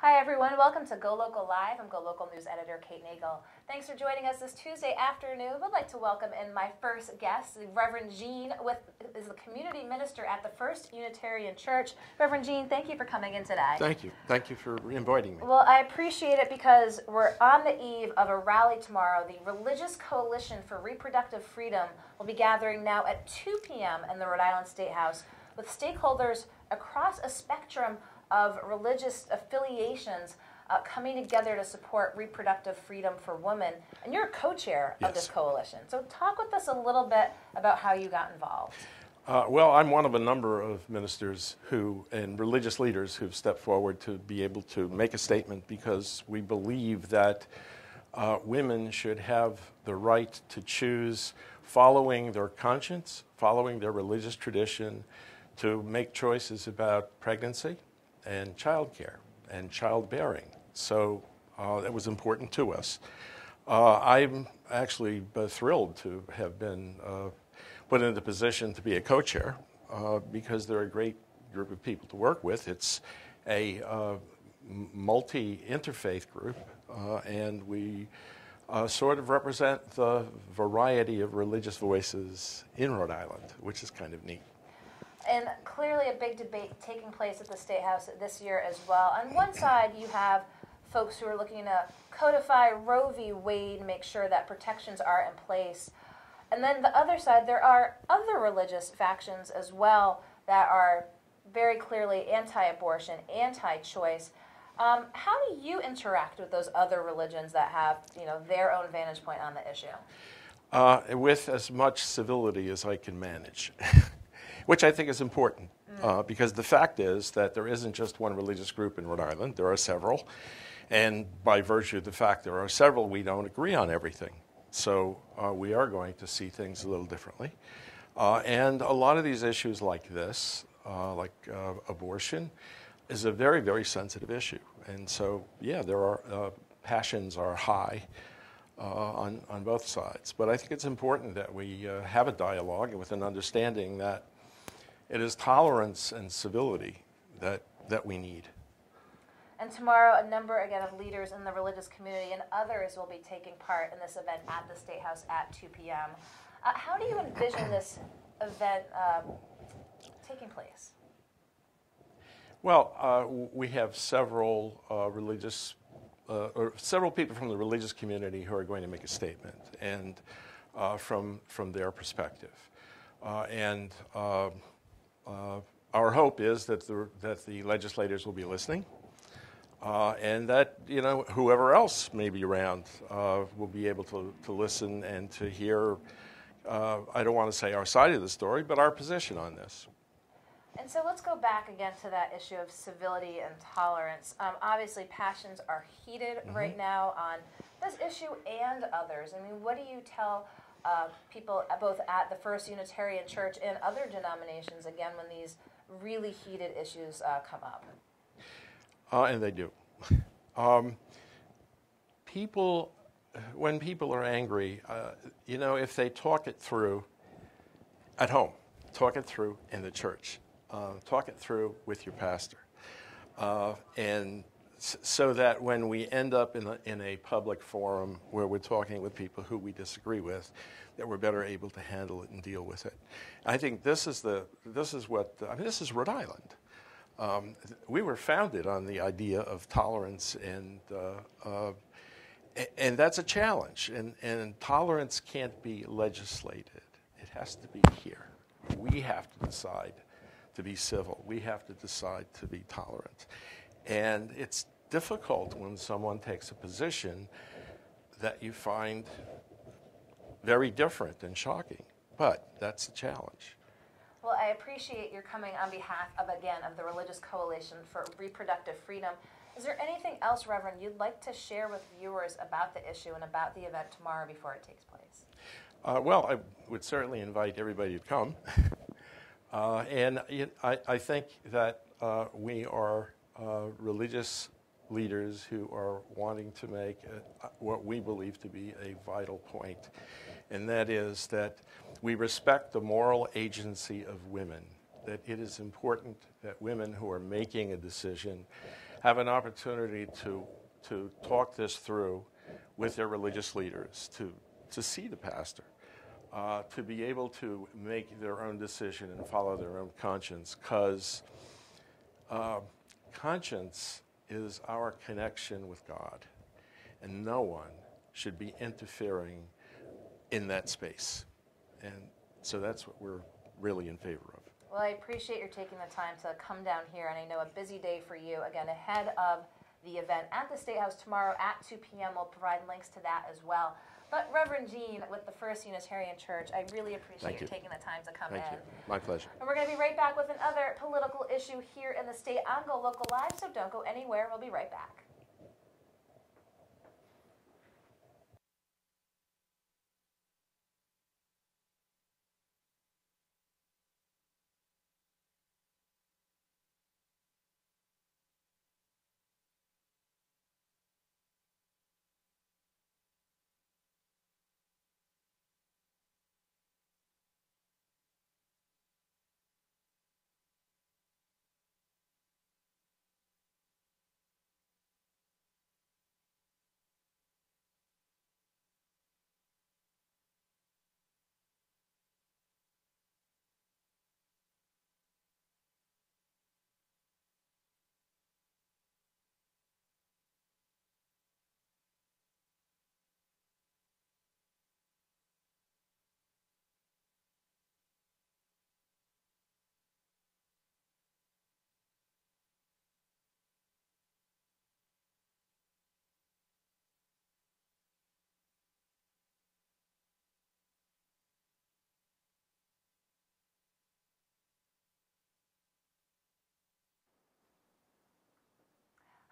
Hi everyone, welcome to GoLocal Live. I'm GoLocal News Editor Kate Nagel. Thanks for joining us this Tuesday afternoon. I'd like to welcome in my first guest, Reverend Jean, is the community minister at the First Unitarian Church. Reverend Jean, thank you for coming in today. Thank you. Thank you for inviting me. Well, I appreciate it because we're on the eve of a rally tomorrow. The Religious Coalition for Reproductive Freedom will be gathering now at 2 p.m. in the Rhode Island State House with stakeholders across a spectrum of religious affiliations coming together to support reproductive freedom for women. And you're a co-chair of this coalition. So talk with us a little bit about how you got involved. Well, I'm one of a number of ministers and religious leaders who've stepped forward to be able to make a statement because we believe that women should have the right to choose, following their conscience, following their religious tradition, to make choices about pregnancy and childcare and childbearing. So that was important to us. I'm actually thrilled to have been put in the position to be a co-chair because they're a great group of people to work with. It's a multi-interfaith group, and we sort of represent the variety of religious voices in Rhode Island, which is kind of neat. And clearly a big debate taking place at the State House this year as well. On one side, you have folks who are looking to codify Roe v. Wade and make sure that protections are in place. And then the other side, there are other religious factions as well that are very clearly anti-abortion, anti-choice. How do you interact with those other religions that have, their own vantage point on the issue? With as much civility as I can manage. Which I think is important, because the fact is that there isn't just one religious group in Rhode Island. There are several. And by virtue of the fact there are several, we don't agree on everything. So we are going to see things a little differently. And a lot of these issues like this, like abortion, is a very, very sensitive issue. And so, yeah, there are passions are high on both sides. But I think it's important that we have a dialogue with an understanding that it is tolerance and civility that we need. And tomorrow, a number, again, of leaders in the religious community and others will be taking part in this event at the State House at 2 p.m. How do you envision this event taking place? Well, we have several several people from the religious community who are going to make a statement, and from their perspective. Our hope is that the legislators will be listening, and that whoever else may be around will be able to listen and to hear. I don't want to say our side of the story, but our position on this. And so let's go back again to that issue of civility and tolerance. Obviously, passions are heated right now on this issue and others. I mean, what do you tell people both at the First Unitarian Church and other denominations, again, when these really heated issues come up? And they do. When people are angry, if they talk it through at home, talk it through in the church, talk it through with your pastor, and so that when we end up in a public forum where we're talking with people who we disagree with, that we're better able to handle it and deal with it. I think this is Rhode Island. We were founded on the idea of tolerance, and that's a challenge. And tolerance can't be legislated. It has to be here. We have to decide to be civil. We have to decide to be tolerant. And it's difficult when someone takes a position that you find very different and shocking, but that's the challenge. Well, I appreciate your coming on behalf of the Religious Coalition for Reproductive Freedom. Is there anything else, Reverend, you'd like to share with viewers about the issue and about the event tomorrow before it takes place? Well, I would certainly invite everybody to come. And I think that we are religious leaders who are wanting to make what we believe to be a vital point, and that is that we respect the moral agency of women, that it is important that women who are making a decision have an opportunity to talk this through with their religious leaders, to see the pastor, to be able to make their own decision and follow their own conscience, because conscience is our connection with God, and no one should be interfering in that space. And so that's what we're really in favor of. Well, I appreciate your taking the time to come down here, and I know a busy day for you, again, ahead of the event at the State House tomorrow at 2 p.m. We'll provide links to that as well. But Reverend Gene with the First Unitarian Church, I really appreciate you taking the time to come in. Thank you. My pleasure. And we're going to be right back with another political issue here in the state on GoLocal Live, so don't go anywhere. We'll be right back.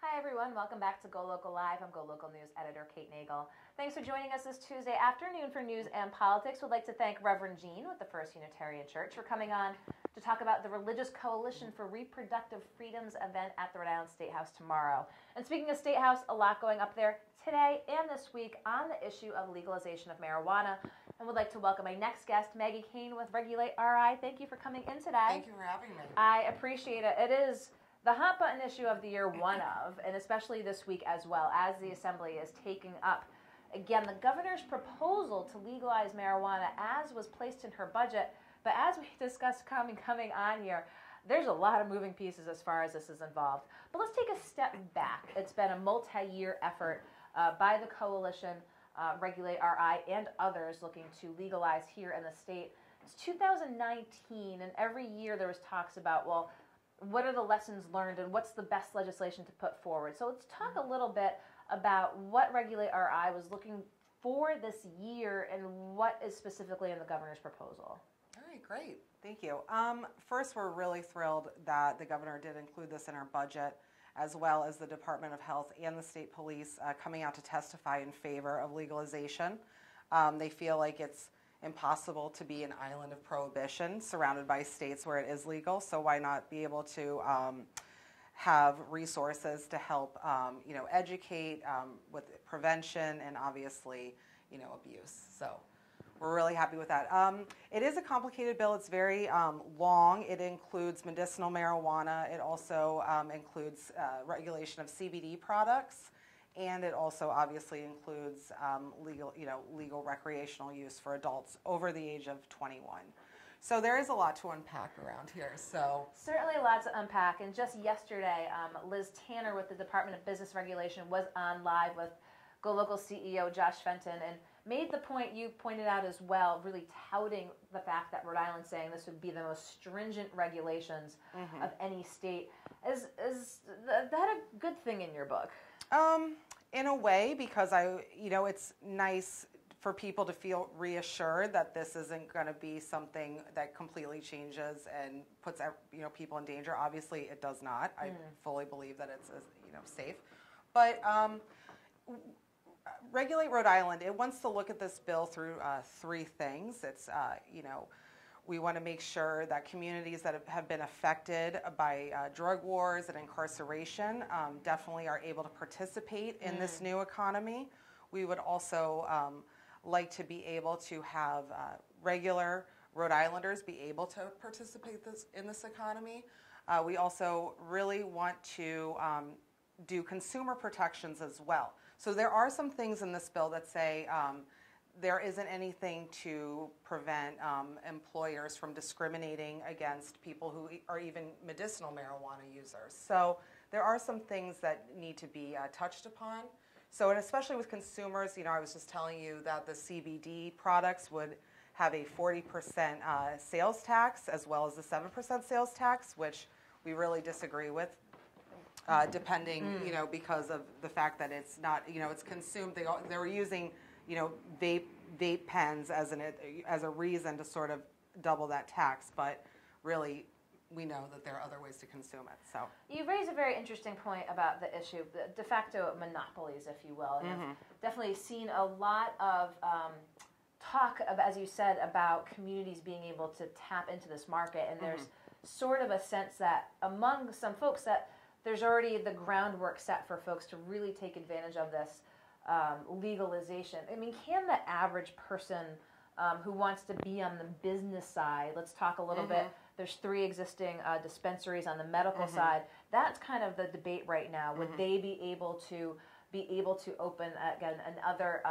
Hi everyone, welcome back to GoLocal Live. I'm GoLocal News editor Kate Nagel. Thanks for joining us this Tuesday afternoon for news and politics. We'd like to thank Reverend Gene with the First Unitarian Church for coming on to talk about the Religious Coalition for Reproductive Freedoms event at the Rhode Island State House tomorrow. And speaking of State House, a lot going up there today and this week on the issue of legalization of marijuana. And would like to welcome my next guest, Maggie Kane with Regulate RI. Thank you for coming in today. Thank you for having me. I appreciate it. It is the hot button issue of the year, one of, and especially this week as well, as the Assembly is taking up, again, the governor's proposal to legalize marijuana as was placed in her budget. But as we discussed coming on here, there's a lot of moving pieces as far as this is involved. But let's take a step back. It's been a multi-year effort by the coalition, Regulate RI, and others looking to legalize here in the state. It's 2019, and every year there was talks about, well, what are the lessons learned and what's the best legislation to put forward? So let's talk a little bit about what Regulate RI was looking for this year and what is specifically in the governor's proposal. All right, great. Thank you. First, we're really thrilled that the governor did include this in our budget, as well as the Department of Health and the state police coming out to testify in favor of legalization. They feel like it's impossible to be an island of prohibition surrounded by states where it is legal, so why not be able to have resources to help educate with prevention and obviously abuse. So we're really happy with that. It is a complicated bill. It's very long. It includes medicinal marijuana. It also includes regulation of CBD products. And it also obviously includes legal recreational use for adults over the age of 21. So there is a lot to unpack around here. So certainly a lot to unpack. And just yesterday, Liz Tanner with the Department of Business Regulation was on live with GoLocal CEO Josh Fenton and made the point you pointed out as well, really touting the fact that Rhode Island saying this would be the most stringent regulations of any state. Is that a good thing in your book? In a way, because it's nice for people to feel reassured that this isn't going to be something that completely changes and puts people in danger. Obviously, it does not. I fully believe that it's safe, but Regulate Rhode Island. It wants to look at this bill through three things. It's we want to make sure that communities that have been affected by drug wars and incarceration definitely are able to participate in this new economy. We would also like to be able to have regular Rhode Islanders be able to participate in this economy. We also really want to do consumer protections as well. So there are some things in this bill that say there isn't anything to prevent employers from discriminating against people who are even medicinal marijuana users. So there are some things that need to be touched upon. So, and especially with consumers, I was just telling you that the CBD products would have a 40% sales tax as well as the 7% sales tax, which we really disagree with, depending, because of the fact that it's not, it's consumed. They were using, vape pens as a reason to sort of double that tax, but really we know that there are other ways to consume it. So you raise a very interesting point about the issue, the de facto monopolies, if you will. And I've definitely seen a lot of talk, as you said, about communities being able to tap into this market, and there's sort of a sense that among some folks that there's already the groundwork set for folks to really take advantage of this legalization. I mean, can the average person who wants to be on the business side, let's talk a little bit, there's 3 existing dispensaries on the medical side. That's kind of the debate right now. Would they be able to open, again, another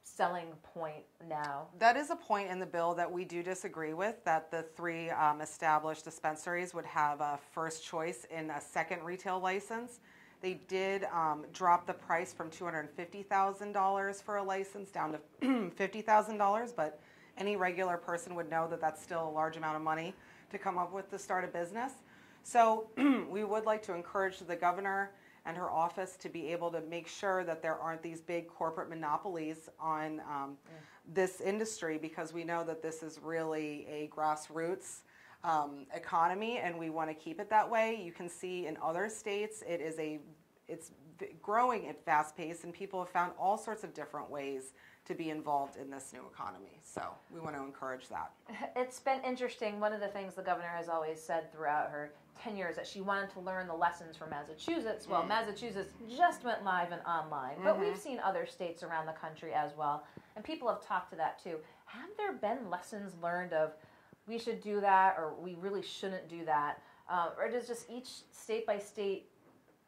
selling point now? That is a point in the bill that we do disagree with, that the 3 established dispensaries would have a first choice in a second retail license. They did drop the price from $250,000 for a license down to $50,000, but any regular person would know that that's still a large amount of money to come up with to start a business. So we would like to encourage the governor and her office to be able to make sure that there aren't these big corporate monopolies on this industry, because we know that this is really a grassroots economy, and we want to keep it that way. You can see in other states it's growing at fast pace, and people have found all sorts of different ways to be involved in this new economy. So we want to encourage that. It's been interesting. One of the things the governor has always said throughout her tenure is that she wanted to learn the lessons from Massachusetts. Well, Massachusetts just went live and online, but we've seen other states around the country as well, and people have talked to that too. Have there been lessons learned of we should do that, or we really shouldn't do that? Or is just each state-by-state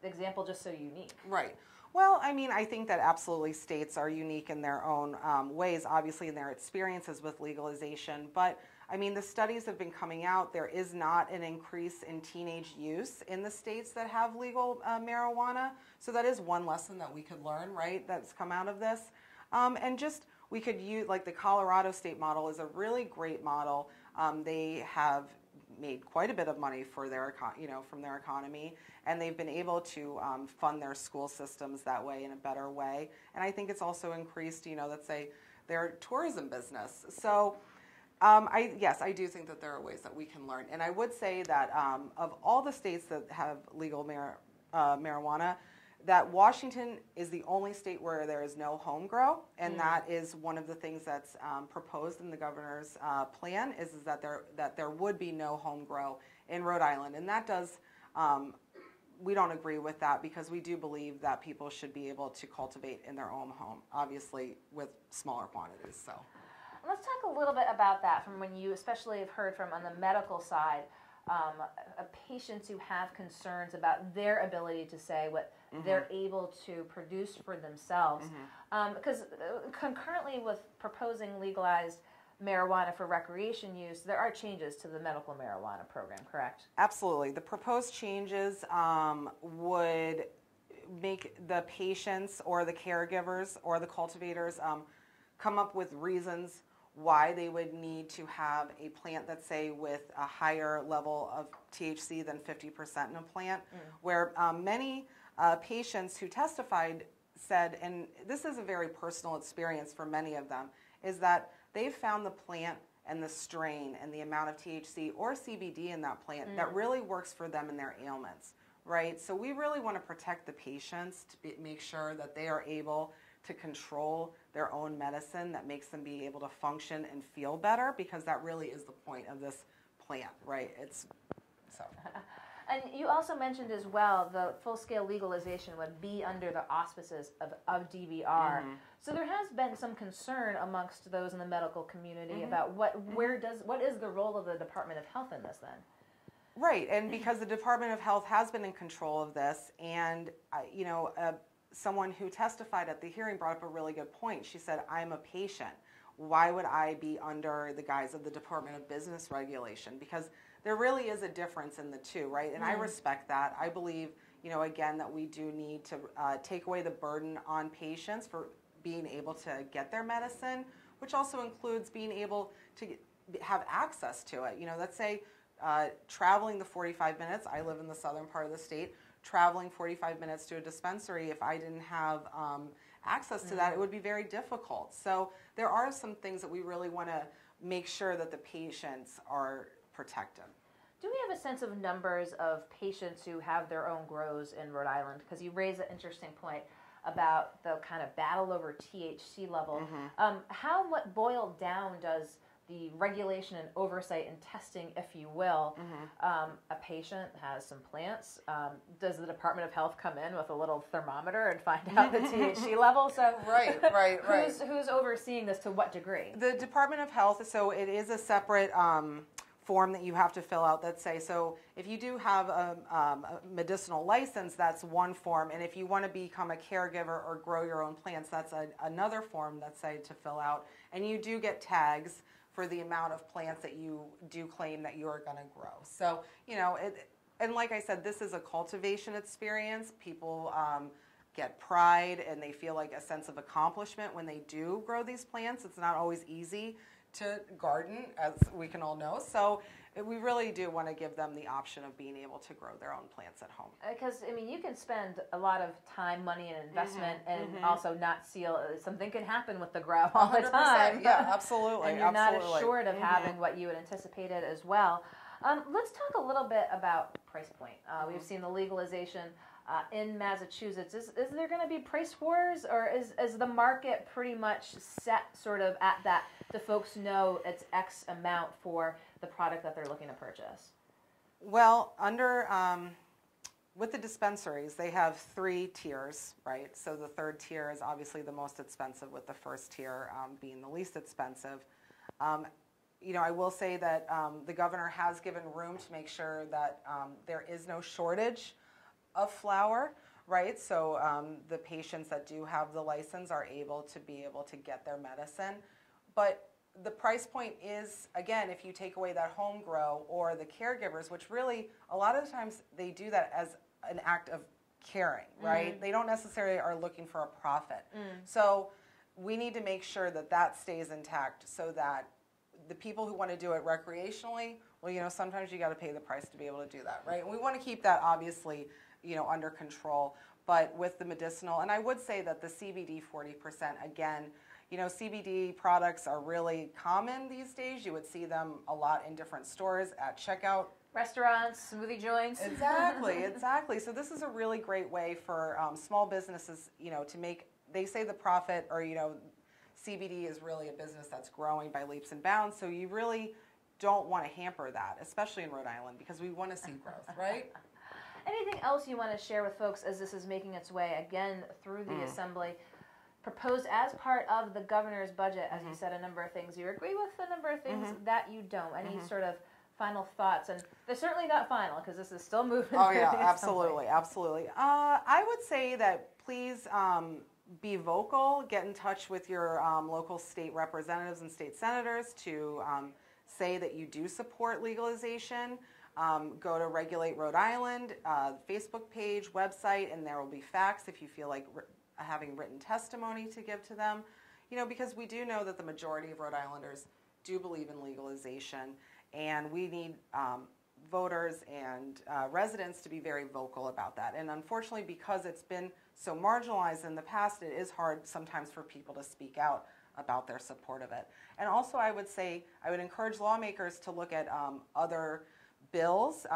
example just so unique? Right. Well, I mean, I think that absolutely states are unique in their own ways, obviously in their experiences with legalization. But, I mean, the studies have been coming out. There is not an increase in teenage use in the states that have legal marijuana. So that is one lesson that we could learn, right, that's come out of this. And just we could use, like the Colorado state model is a really great model. They have made quite a bit of money for their, from their economy, and they've been able to fund their school systems that way in a better way. And I think it's also increased, let's say, their tourism business. So, yes, I do think that there are ways that we can learn. And I would say that of all the states that have legal marijuana, that Washington is the only state where there is no home grow, and that is one of the things that's proposed in the governor's plan is that there would be no home grow in Rhode Island, and that does we don't agree with that, because we do believe that people should be able to cultivate in their own home, obviously with smaller quantities. So let's talk a little bit about that from when you especially have heard from on the medical side. Patients who have concerns about their ability to say what they're able to produce for themselves. Because concurrently with proposing legalized marijuana for recreation use, there are changes to the medical marijuana program, correct? Absolutely. The proposed changes would make the patients or the caregivers or the cultivators come up with reasons why they would need to have a plant that's, say, with a higher level of THC than 50% in a plant, where many patients who testified said, and this is a very personal experience for many of them, is that they've found the plant and the strain and the amount of THC or CBD in that plant that really works for them and their ailments, right? So we really want to protect the patients to make sure that they are able to control their own medicine that makes them be able to function and feel better, because that really is the point of this plant, right? It's so. And you also mentioned as well the full-scale legalization would be under the auspices of DVR. So there has been some concern amongst those in the medical community about what is the role of the Department of Health in this then? Right, and because the Department of Health has been in control of this, and someone who testified at the hearing brought up a really good point. She said, I'm a patient. Why would I be under the guise of the Department of Business Regulation? Because there really is a difference in the two, right? And I respect that. I believe, again, that we do need to take away the burden on patients for being able to get their medicine, which also includes being able to have access to it. Let's say traveling the 45 minutes, I live in the southern part of the state, traveling 45 minutes to a dispensary, if I didn't have access to that, it would be very difficult. So there are some things that we really want to make sure that the patients are protected. Do we have a sense of numbers of patients who have their own grows in Rhode Island? Because you raise an interesting point about the kind of battle over THC level. What boiled down does the regulation and oversight and testing, if you will, a patient has some plants. Does the Department of Health come in with a little thermometer and find out the THC level? So right. Who's overseeing this to what degree? The Department of Health, so it is a separate form that you have to fill out that say, so if you do have a medicinal license, that's one form, and if you want to become a caregiver or grow your own plants, that's another form that's say to fill out, and you do get tags for the amount of plants that you do claim that you are going to grow. So, and like I said, this is a cultivation experience. People get pride and they feel like a sense of accomplishment when they do grow these plants. It's not always easy to garden, as we can all know. So we really do want to give them the option of being able to grow their own plants at home. Because, you can spend a lot of time, money, and investment and also not seal. Something can happen with the grow all the time. Yeah, absolutely. And you're not assured of having what you had anticipated as well. Let's talk a little bit about price point. We've seen the legalization in Massachusetts. Is there going to be price wars, or is the market pretty much set sort of at that? Do folks know it's X amount for the product that they're looking to purchase? Well, with the dispensaries, they have 3 tiers, right? So the third tier is obviously the most expensive, with the first tier being the least expensive. I will say that the governor has given room to make sure that there is no shortage of flower, right? So the patients that do have the license are able to get their medicine. But the price point is, again, if you take away that home grow or the caregivers, which really a lot of the times they do that as an act of caring, right? They don't necessarily are looking for a profit. So we need to make sure that that stays intact, so that the people who want to do it recreationally, well, sometimes you got to pay the price to be able to do that, right? And we want to keep that obviously, under control. But with the medicinal, and I would say that the CBD 40%, again, CBD products are really common these days. You would see them a lot in different stores at checkout. Restaurants, smoothie joints. Exactly. So this is a really great way for small businesses, to make, they say the profit, or, CBD is really a business that's growing by leaps and bounds. So you really don't want to hamper that, especially in Rhode Island, because we want to see growth, right? Anything else you want to share with folks as this is making its way, again, through the Assembly, proposed as part of the governor's budget? As you said, a number of things you agree with, a number of things that you don't. Any sort of final thoughts? And they're certainly not final, because this is still moving. Oh, yeah, absolutely. I would say that please be vocal, get in touch with your local state representatives and state senators to say that you do support legalization. Go to Regulate Rhode Island, Facebook page, website, and there will be facts if you feel like having written testimony to give to them. Because we do know that the majority of Rhode Islanders do believe in legalization, and we need voters and residents to be very vocal about that. And unfortunately, because it's been so marginalized in the past, it is hard sometimes for people to speak out about their support of it. And also, I would say, I would encourage lawmakers to look at other bills.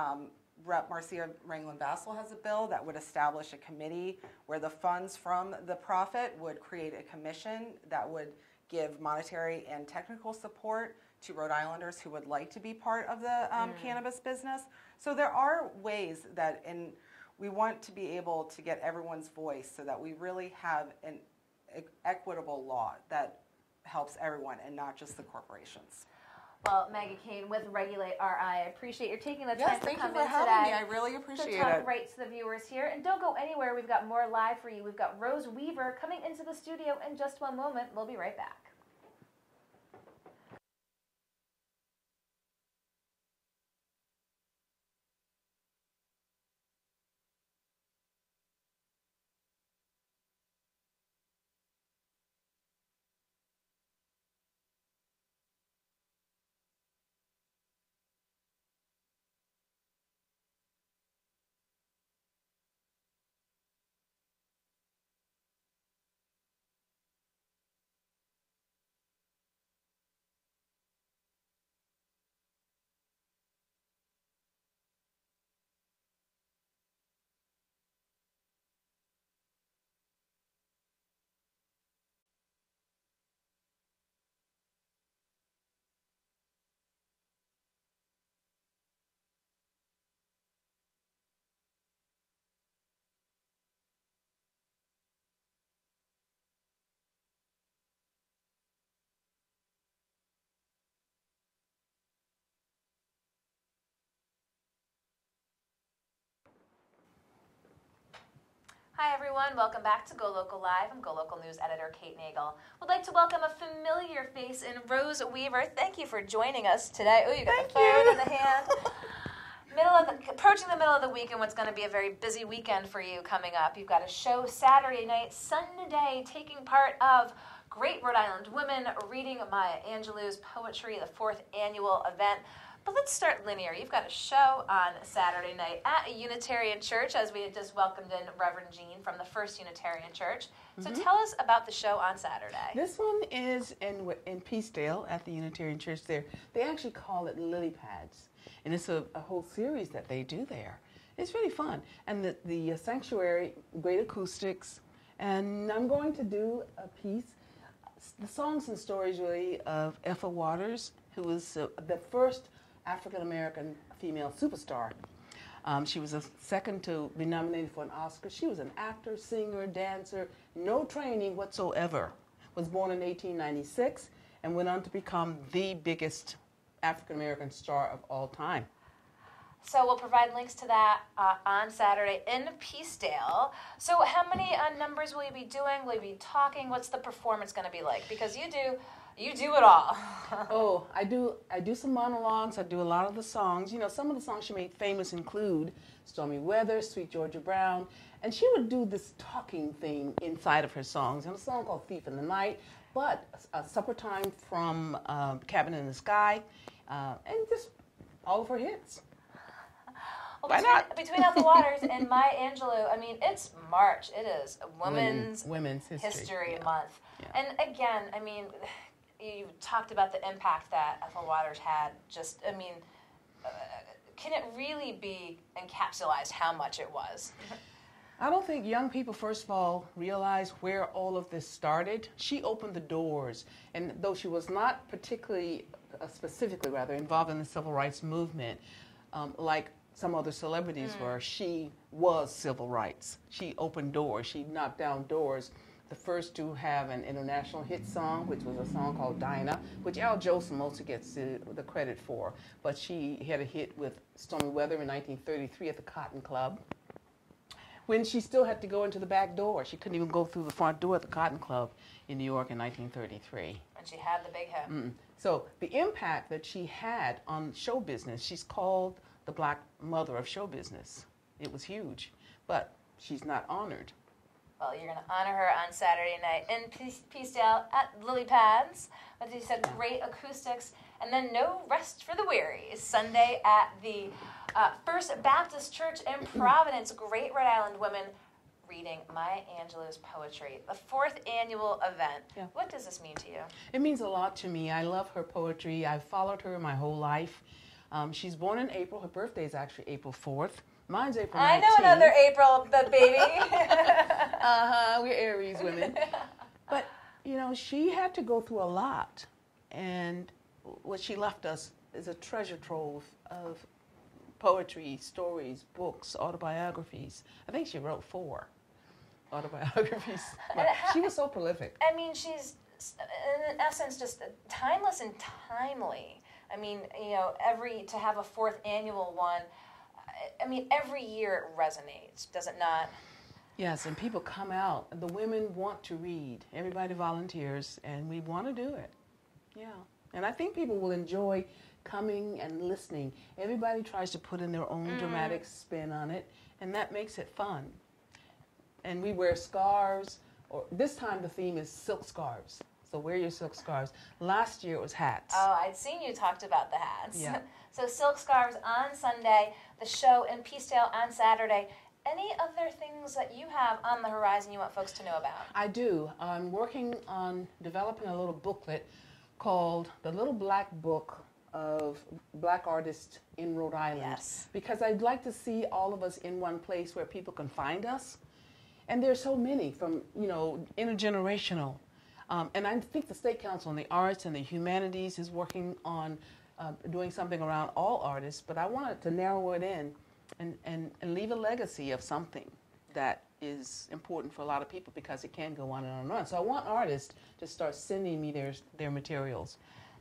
Rep. Marcia Ranglin-Bassel has a bill that would establish a committee where the funds from the profit would create a commission that would give monetary and technical support to Rhode Islanders who would like to be part of the cannabis business. So there are ways that, and we want to be able to get everyone's voice so that we really have an equitable law that helps everyone and not just the corporations. Well, Maggie Kane with Regulate RI. I appreciate you taking the time to come in today. Thank you for having me. I really appreciate it. To talk right to the viewers here. And don't go anywhere. We've got more live for you. We've got Rose Weaver coming into the studio in just one moment. We'll be right back. Hi everyone, welcome back to GoLocal Live. I'm GoLocal News Editor Kate Nagel. Would like to welcome a familiar face in Rose Weaver. Thank you for joining us today. Oh, you got the phone in the hand. Approaching the middle of the week and what's going to be a very busy weekend for you coming up. You've got a show Saturday night, Sunday, taking part of Great Rhode Island Women reading Maya Angelou's poetry, the 4th annual event. But let's start linear. You've got a show on Saturday night at a Unitarian church, as we had just welcomed in Reverend Jean from the First Unitarian Church. So tell us about the show on Saturday. This one is in Peacedale at the Unitarian Church there. They actually call it Lily Pads, and it's a whole series that they do there. It's really fun. And the sanctuary, great acoustics, and I'm going to do a piece, the songs and stories really of Ethel Waters, who was the first African-American female superstar. She was the second to be nominated for an Oscar. She was an actor, singer, dancer, no training whatsoever. Was born in 1896 and went on to become the biggest African-American star of all time. So we'll provide links to that on Saturday in Peacedale. So how many numbers will you be doing? Will you be talking? What's the performance going to be like? Because you do it all. Oh, I do some monologues. I do a lot of the songs. You know, some of the songs she made famous include Stormy Weather, Sweet Georgia Brown, and she would do this talking thing inside of her songs. And a song called Thief in the Night, but Supper Time from Cabin in the Sky, and just all of her hits. Well, between Ethel Waters and Maya Angelou, I mean, it's March. It is Women's History Month. Yeah. And again, I mean, you talked about the impact that Ethel Waters had. Just, I mean, can it really be encapsulated how much it was? I don't think young people, first of all, realize where all of this started. She opened the doors, and though she was not particularly, specifically rather, involved in the civil rights movement, like some other celebrities were, she was civil rights. She opened doors. She knocked down doors. The first to have an international hit song, which was a song called Dinah, which Al Jolson mostly gets the credit for. But she had a hit with Stormy Weather in 1933 at the Cotton Club, when she still had to go into the back door. She couldn't even go through the front door at the Cotton Club in New York in 1933. And she had the big hit. So the impact that she had on show business, she's called the Black Mother of show business. It was huge, but she's not honored. Well, you're going to honor her on Saturday night in Peacedale at Lily Pads. As you said, great acoustics. And then no rest for the weary is Sunday at the First Baptist Church in Providence. Great Rhode Island women reading Maya Angelou's poetry. The 4th annual event. Yeah. What does this mean to you? It means a lot to me. I love her poetry. I've followed her my whole life. She's born in April. Her birthday is actually April 4th. Mine's April 19th. I know another April, the baby. We're Aries women. But, you know, she had to go through a lot. And what she left us is a treasure trove of poetry, stories, books, autobiographies. I think she wrote 4 autobiographies. But she was so prolific. I mean, she's, in essence, just timeless and timely. I mean, to have a fourth annual one, I mean, every year it resonates, does it not? Yes, and people come out. The women want to read. Everybody volunteers, and we want to do it. Yeah. And I think people will enjoy coming and listening. Everybody tries to put in their own dramatic spin on it, and that makes it fun. And we wear scarves, or this time the theme is silk scarves. So wear your silk scarves. Last year it was hats. Oh, I'd seen you talked about the hats. Yeah. So silk scarves on Sunday, the show in Peacedale on Saturday. Any other things that you have on the horizon you want folks to know about? I do. I'm working on developing a little booklet called The Little Black Book of Black Artists in Rhode Island. Yes. Because I'd like to see all of us in one place where people can find us. And there's so many from, intergenerational. And I think the State Council on the Arts and the Humanities is working on doing something around all artists, but I wanted to narrow it in and leave a legacy of something that is important for a lot of people because it can go on and on and on. So I want artists to start sending me their materials.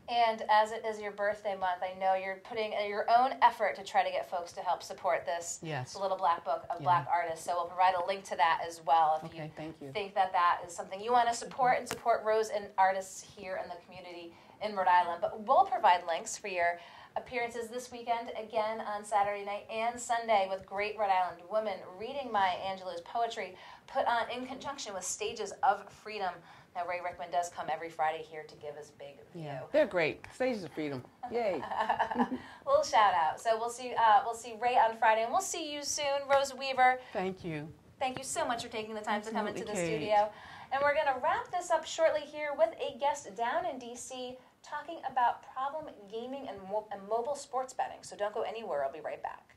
And as it is your birthday month, I know you're putting your own effort to try to get folks to help support this Little Black Book of Black Artists. So we'll provide a link to that as well if you think that is something you want to support and support Rose and artists here in the community in Rhode Island. But we'll provide links for your appearances this weekend, again on Saturday night and Sunday with great Rhode Island women reading Maya Angelou's poetry put on in conjunction with Stages of Freedom. Now, Ray Rickman does come every Friday here to give his big view. Yeah, they're great. Stages of Freedom. Yay. Little shout out. So we'll see Ray on Friday, and we'll see you soon. Rose Weaver. Thank you. Thank you so much for taking the time to come into the Kate. studio. And we're going to wrap this up shortly here with a guest down in D.C. talking about problem gaming and mobile sports betting. So don't go anywhere. I'll be right back.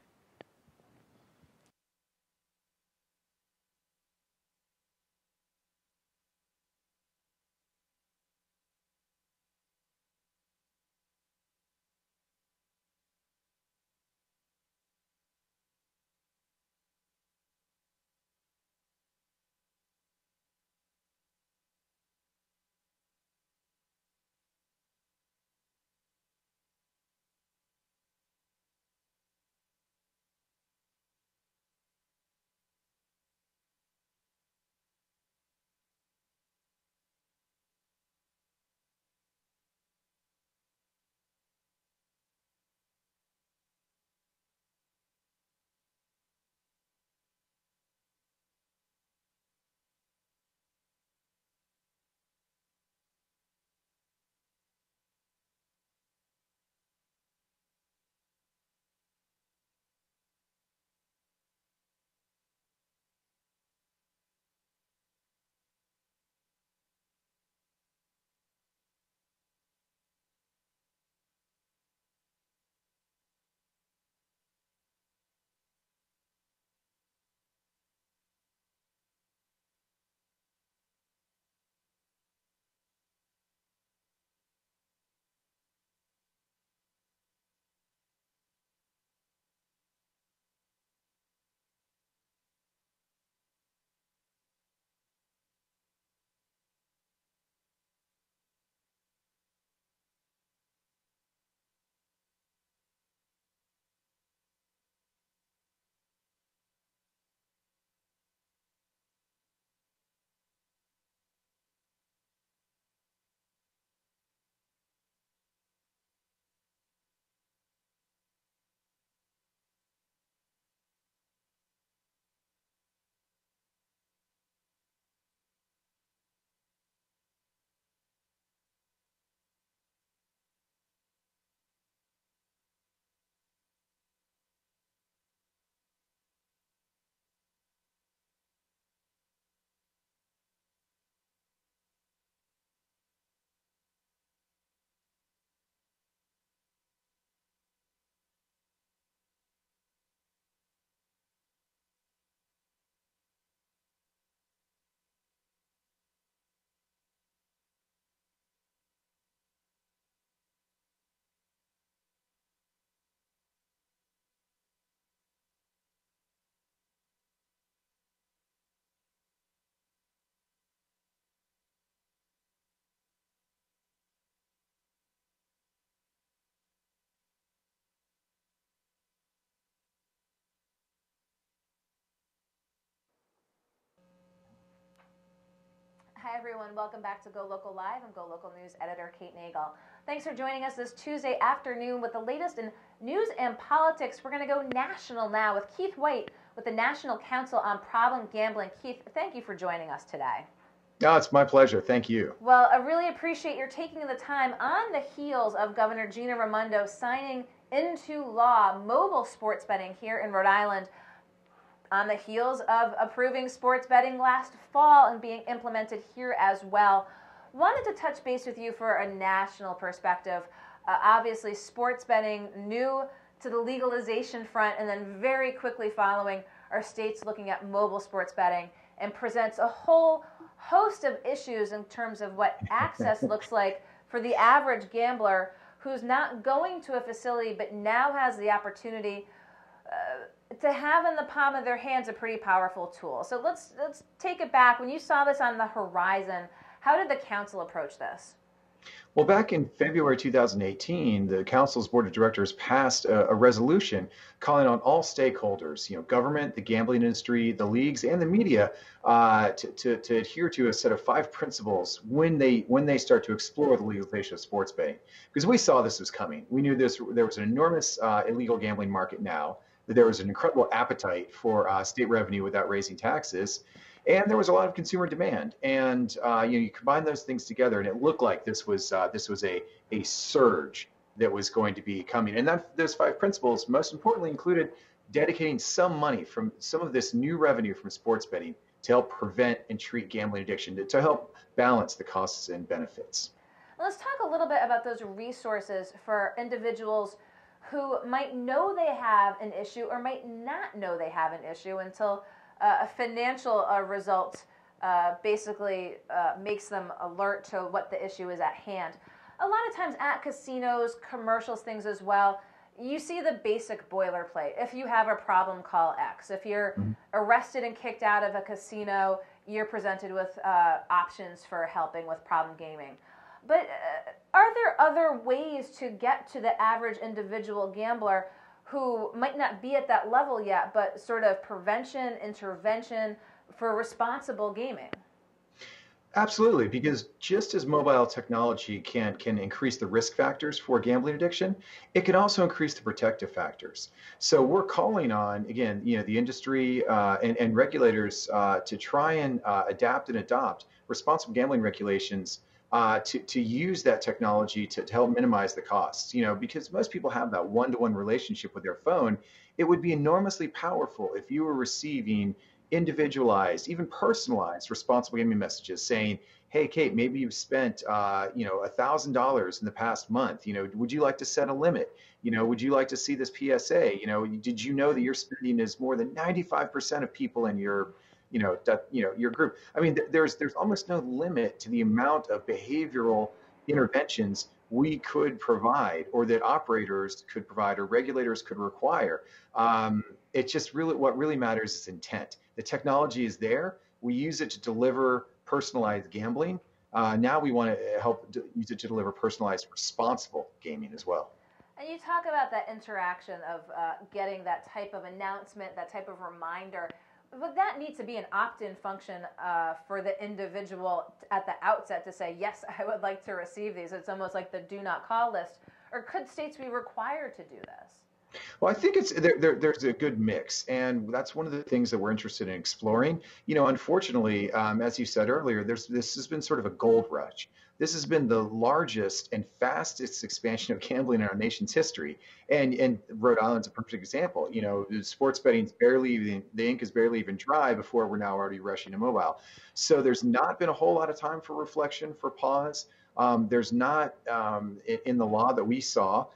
everyone. Welcome back to Go Local Live. I'm Go Local News editor Kate Nagel. Thanks for joining us this Tuesday afternoon with the latest in news and politics. We're going to go national now with Keith White with the National Council on Problem Gambling. Keith, thank you for joining us today. No, it's my pleasure. Thank you. Well, I really appreciate your taking the time on the heels of Governor Gina Raimondo signing into law mobile sports betting here in Rhode Island, on the heels of approving sports betting last fall and being implemented here as well. Wanted to touch base with you for a national perspective. Obviously, sports betting new to the legalization front, and then very quickly following are states looking at mobile sports betting, and presents a whole host of issues in terms of what access looks like for the average gambler who's not going to a facility but now has the opportunity to have in the palm of their hands a pretty powerful tool. So let's take it back. When you saw this on the horizon, how did the council approach this? Well, back in February 2018, the council's board of directors passed a resolution calling on all stakeholders, government, the gambling industry, the leagues, and the media, to adhere to a set of 5 principles when they start to explore the legalization of sports betting. Because we saw this was coming. We knew there was an enormous illegal gambling market now, that there was an incredible appetite for state revenue without raising taxes. And there was a lot of consumer demand, and you combine those things together, and it looked like this was a surge that was going to be coming. And those 5 principles, most importantly, included dedicating some money from some of this new revenue from sports betting to help prevent and treat gambling addiction, to help balance the costs and benefits. Let's talk a little bit about those resources for individuals who might know they have an issue or might not know they have an issue until a financial result basically makes them alert to what the issue is at hand. A lot of times at casinos, commercials, things as well, you see the basic boilerplate. If you have a problem, call X. If you're arrested and kicked out of a casino, you're presented with options for helping with problem gaming. But are there other ways to get to the average individual gambler who might not be at that level yet, but sort of prevention, intervention for responsible gaming? Absolutely, because just as mobile technology can increase the risk factors for gambling addiction, it can also increase the protective factors. So we're calling on, again, the industry and regulators to try and adapt and adopt responsible gambling regulations to use that technology to help minimize the costs. Because most people have that one-to-one relationship with their phone, it would be enormously powerful if you were receiving individualized, even personalized responsible gaming messages saying, hey, Kate, maybe you've spent, $1,000 in the past month. Would you like to set a limit? Would you like to see this PSA? Did you know that your spending is more than 95% of people in your your group? I mean, there's almost no limit to the amount of behavioral interventions we could provide, or that operators could provide, or regulators could require. It's just really, what really matters is intent. The technology is there. We use it to deliver personalized gambling. Now we want to help use it to deliver personalized, responsible gaming as well. And you talk about that interaction of getting that type of announcement, that type of reminder. But that needs to be an opt-in function for the individual at the outset to say, yes, I would like to receive these. It's almost like the do not call list. Or could states be required to do this? Well, I think there's a good mix, and that's one of the things that we're interested in exploring. Unfortunately, as you said earlier, this has been sort of a gold rush. This has been the largest and fastest expansion of gambling in our nation's history, and Rhode Island's a perfect example. Sports betting's the ink is barely even dry before we're now already rushing to mobile. So there's not been a whole lot of time for reflection, for pause. There's not in the law that we saw.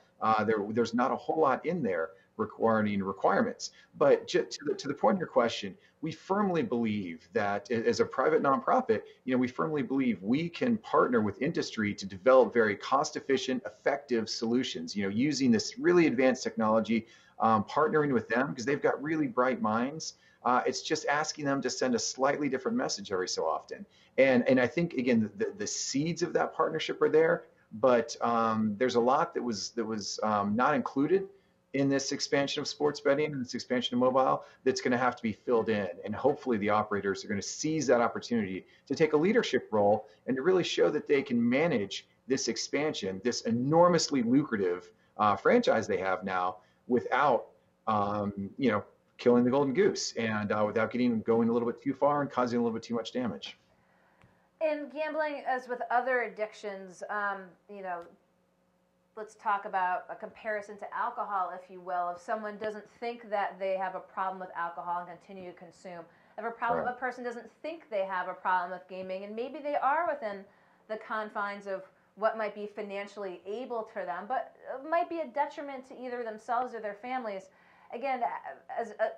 There's not a whole lot in there requiring requirements. But to the point of your question, we firmly believe that as a private nonprofit, we firmly believe we can partner with industry to develop very cost-efficient, effective solutions. Using this really advanced technology, partnering with them because they've got really bright minds. It's just asking them to send a slightly different message every so often. And I think, again, the seeds of that partnership are there. But there's a lot that was not included in this expansion of sports betting and this expansion of mobile that's going to have to be filled in. And hopefully the operators are going to seize that opportunity to take a leadership role and to really show that they can manage this expansion, this enormously lucrative franchise they have now without, you know, killing the golden goose and without going a little bit too far and causing a little bit too much damage. In gambling, as with other addictions, you know, let's talk about a comparison to alcohol, if you will. If someone doesn't think that they have a problem with alcohol and continue to consume, if a person doesn't think they have a problem with gaming, and maybe they are within the confines of what might be financially able to them, but might be a detriment to either themselves or their families. Again,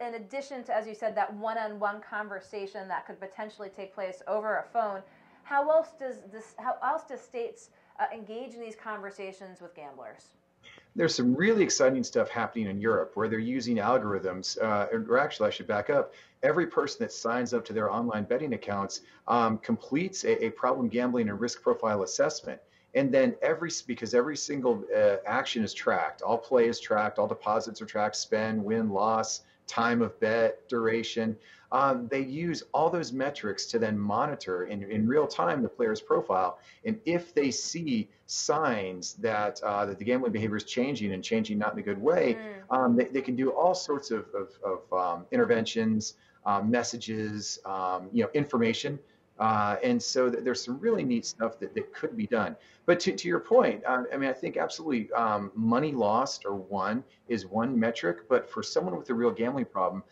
in addition to, as you said, that one-on-one conversation that could potentially take place over a phone, how else do states engage in these conversations with gamblers? There's some really exciting stuff happening in Europe where they're using algorithms, or actually I should back up. Every person that signs up to their online betting accounts completes a problem gambling and risk profile assessment. And then because every single action is tracked, all play is tracked, all deposits are tracked, spend, win, loss, time of bet, duration. They use all those metrics to then monitor in real time the player's profile. And if they see signs that that the gambling behavior is changing and changing not in a good way, they can do all sorts of interventions, messages, you know, information. And so there's some really neat stuff that could be done. But to your point, I mean, I think absolutely money lost or won is one metric. But for someone with a real gambling problem,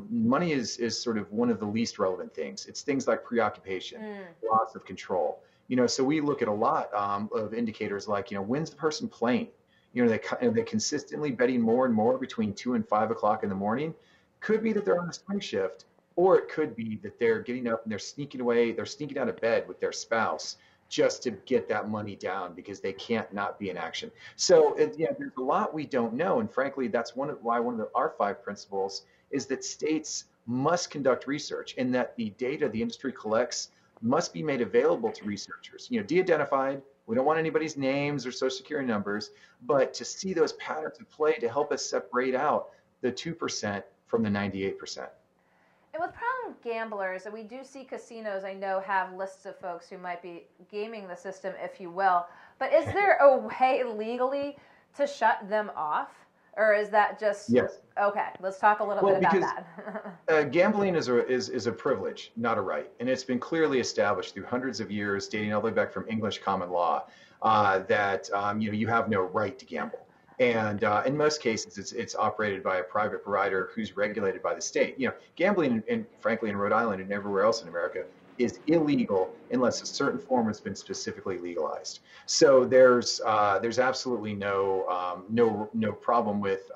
money is sort of one of the least relevant things. It's things like preoccupation, loss of control. You know, so we look at a lot of indicators like, you know, when's the person playing? You know, they consistently betting more and more between 2 and 5 o'clock in the morning. Could be that they're on a swing shift. Or it could be that they're getting up and they're sneaking out of bed with their spouse just to get that money down because they can't not be in action. So yeah, there's a lot we don't know. And frankly, that's why one of our 5 principles is that states must conduct research and that the data the industry collects must be made available to researchers. You know, de-identified. We don't want anybody's names or social security numbers, but to see those patterns of play to help us separate out the 2% from the 98%. And with problem gamblers, and we do see casinos, I know, have lists of folks who might be gaming the system, if you will. But is there a way legally to shut them off? Or is that just... Yes. Okay, let's talk a little bit about that. Gambling is a privilege, not a right. And it's been clearly established through hundreds of years, dating all the way back from English common law, that you know, you have no right to gamble. And in most cases, it's operated by a private provider who's regulated by the state. You know, gambling, frankly, in Rhode Island and everywhere else in America, is illegal unless a certain form has been specifically legalized. So there's absolutely no problem with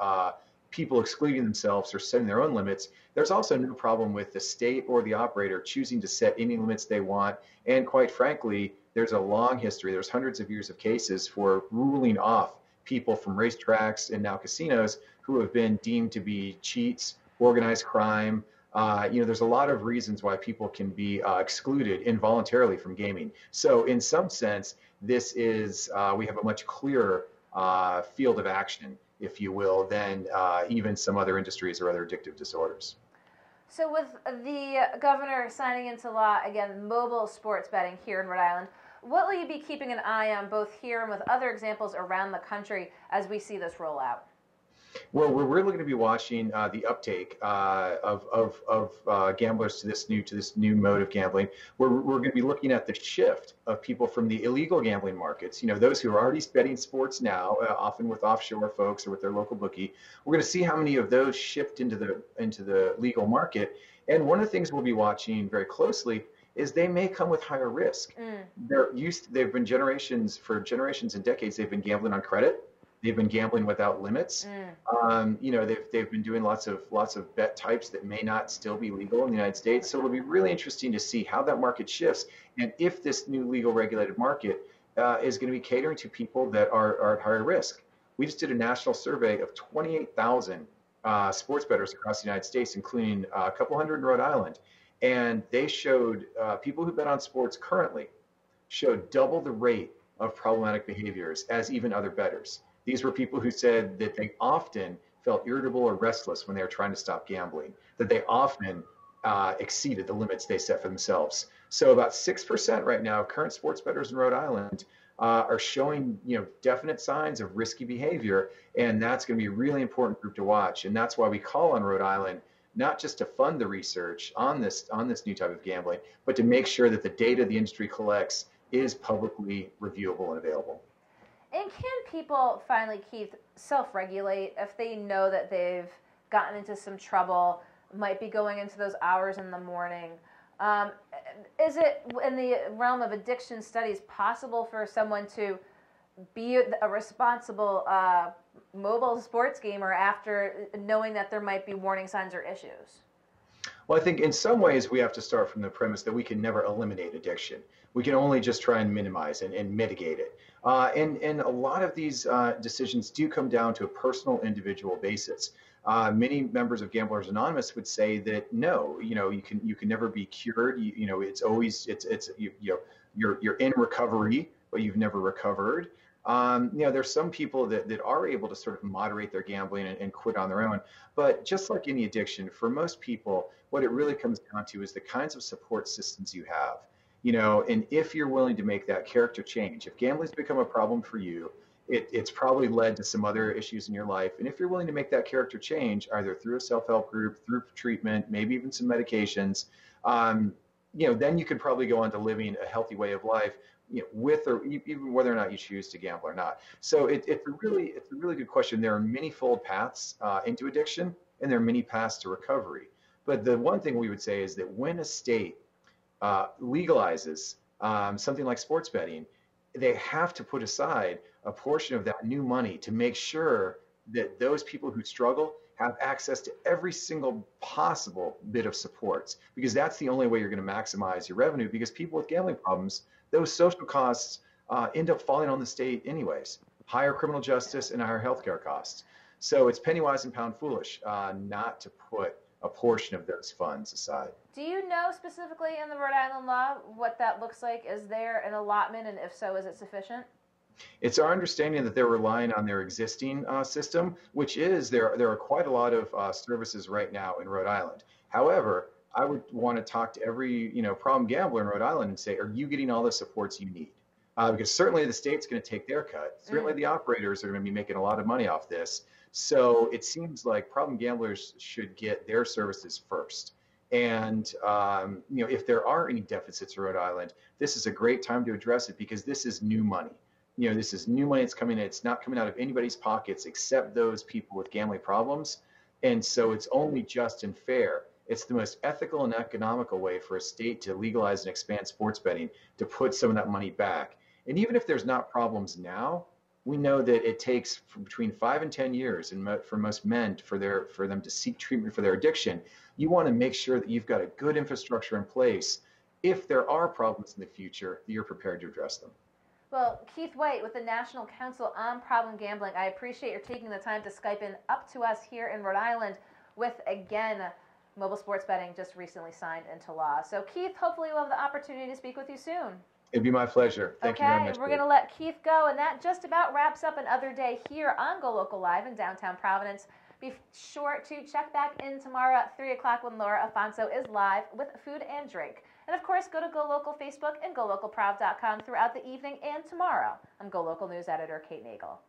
people excluding themselves or setting their own limits. There's also no problem with the state or the operator choosing to set any limits they want. And quite frankly, there's a long history. There's hundreds of years of cases for ruling off people from racetracks and now casinos who have been deemed to be cheats, organized crime. You know, there's a lot of reasons why people can be excluded involuntarily from gaming. So in some sense, this is, we have a much clearer field of action, if you will, than even some other industries or other addictive disorders. So with the governor signing into law, again, mobile sports betting here in Rhode Island, what will you be keeping an eye on both here and with other examples around the country as we see this roll out? Well, we're really going to be watching the uptake of gamblers to this new mode of gambling. We're going to be looking at the shift of people from the illegal gambling markets. You know, those who are already betting sports now, often with offshore folks or with their local bookie. We're going to see how many of those shift into the legal market. And one of the things we'll be watching very closely is they may come with higher risk. They've been generations and decades. They've been gambling on credit. They've been gambling without limits. You know, they've been doing lots of bet types that may not still be legal in the United States. So it'll be really interesting to see how that market shifts and if this new legal regulated market is going to be catering to people that are at higher risk. We just did a national survey of 28,000 sports bettors across the United States, including a couple hundred in Rhode Island. And they showed people who bet on sports currently showed double the rate of problematic behaviors as even other bettors. These were people who said that they often felt irritable or restless when they were trying to stop gambling, that they often exceeded the limits they set for themselves. So about 6% right now, current sports bettors in Rhode Island are showing, definite signs of risky behavior, and that's going to be a really important group to watch. And that's why we call on Rhode Island not just to fund the research on this new type of gambling, but to make sure that the data the industry collects is publicly reviewable and available. And can people finally, Keith, self-regulate if they know that they've gotten into some trouble, might be going into those hours in the morning? Is it in the realm of addiction studies possible for someone to be a responsible mobile sports gamer after knowing that there might be warning signs or issues? Well, I think in some ways we have to start from the premise that we can never eliminate addiction. We can only just try and minimize and mitigate it. And a lot of these decisions do come down to a personal, individual basis. Many members of Gamblers Anonymous would say that no, you can never be cured. It's always you're in recovery, but you've never recovered. There's some people that are able to sort of moderate their gambling and quit on their own. But just like any addiction, for most people, what it really comes down to is the kinds of support systems you have. And if you're willing to make that character change, if gambling's become a problem for you, it's probably led to some other issues in your life. And if you're willing to make that character change, either through a self-help group, through treatment, maybe even some medications, then you could probably go on to living a healthy way of life, with or even whether or not you choose to gamble or not. So it's a really good question. There are many-fold paths into addiction, and there are many paths to recovery. But the one thing we would say is that when a state legalizes something like sports betting, they have to put aside a portion of that new money to make sure that those people who struggle have access to every single possible bit of supports, because that's the only way you're going to maximize your revenue, because people with gambling problems, those social costs end up falling on the state anyways, higher criminal justice and higher healthcare costs. So it's penny wise and pound foolish not to put a portion of those funds aside. Do you know specifically in the Rhode Island law what that looks like? Is there an allotment, and if so, is it sufficient? It's our understanding that they're relying on their existing system, which is there are quite a lot of services right now in Rhode Island. However, I would want to talk to every problem gambler in Rhode Island and say, are you getting all the supports you need? Because certainly the state's going to take their cut. Certainly the operators are going to be making a lot of money off this. So it seems like problem gamblers should get their services first. And if there are any deficits in Rhode Island, this is a great time to address it, because this is new money. This is new money that's coming in. It's not coming out of anybody's pockets except those people with gambling problems. And so it's only just and fair. It's the most ethical and economical way for a state to legalize and expand sports betting, to put some of that money back. And even if there's not problems now, we know that it takes between 5 and 10 years for most men for them to seek treatment for their addiction. You want to make sure that you've got a good infrastructure in place. If there are problems in the future, you're prepared to address them. Well, Keith White with the National Council on Problem Gambling, I appreciate your taking the time to Skype in up to us here in Rhode Island with, again, mobile sports betting just recently signed into law. So, Keith, hopefully we'll have the opportunity to speak with you soon. It'd be my pleasure. Thank you very much. Okay, we're going to let Keith go, and that just about wraps up another day here on GoLocal Live in downtown Providence. Be sure to check back in tomorrow at 3 o'clock when Laura Afonso is live with food and drink. And of course, go to GoLocal Facebook and GoLocalProv.com throughout the evening and tomorrow. I'm GoLocal News Editor Kate Nagel.